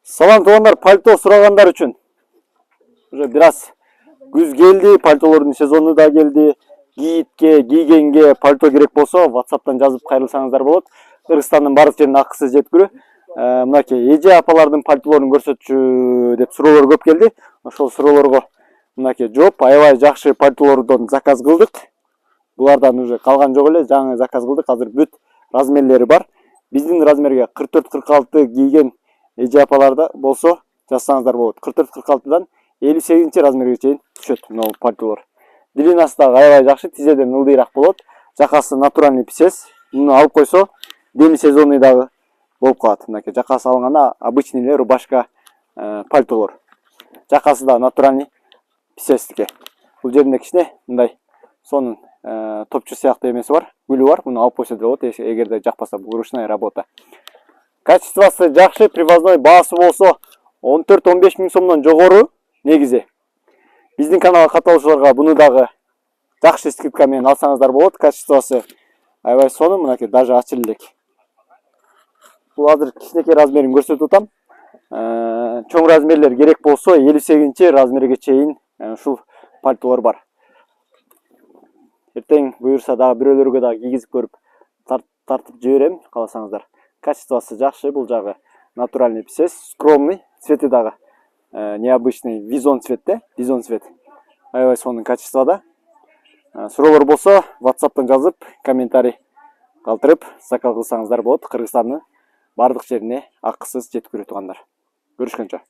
Салам туугандар, пальто сурагандар үчүн. Уже бираз күз келди, пальтолордун сезону да келди. Гиитке, кийгенге пальто керек болсо, WhatsApp'тан жазып кайрылсаңыздар болот. Кыргызстандын баардык жерине акысыз жеткирүү. Мынакей эже апалардын пальтолорун көрсөтчү деп суроолор көп келди. Ошол суроолорго мынакей жооп, аябай жакшы пальтолордон заказ кылдык. Булардан уже калган жок эле, жаңы заказ кылдык. Азыр бүт размерлери бар. Биздин размерге 44-46 кийген эже апаларда болсо жазсаңыздар болот. 44-46дан 58 размерге чейин түшөт мына пальтолор. Длинасы да аябай жакшы, тизеден ылдыйраак болот. Жакасы натуральный писес. Муну алып койсо, деми сезонный дагы болуп калат. Мынакей жакасы алынганда обычный эле рубашка пальтолор. Жакасы да натуральный писестики. Бул жеринде кичине мындай сонун топчу сыяктуу эмеси бар, гүлү бар. Муну алып койсо болот, эгерде жакпаса, бул ручная работа. Качествосы жакшы, привозной баасы болсо 14-15 миң сомдон жогору негизи. Биздин каналга катталуучуларга буну дагы жакшы скидка менен алсаңыздар болот. Качествосы аябай сонун, мынакей даже ачылы элек. Бул азыр кичинекей размерин көрсөтүп атам. Чоң размерлер керек болсо 58 размерге чейин ушул пальтолор бар. Эртең буюрса дагы бирөөлөргө дагы кийгизип көрүп тартып жиберем, кааласаңыздар. Качествосы жакшы, бул жагы натуральный писес, скромный, цвети дагы необычный, визон цветте, визон цвет. Аябай сонун качествода. Суроолор болсо WhatsApp'тан жазып, комментарий калтырып, заказ кылсаңыздар болот. Кыргызстандын бардык жерине акысыз жеткирүү туугандар. Көрүшкөнчө.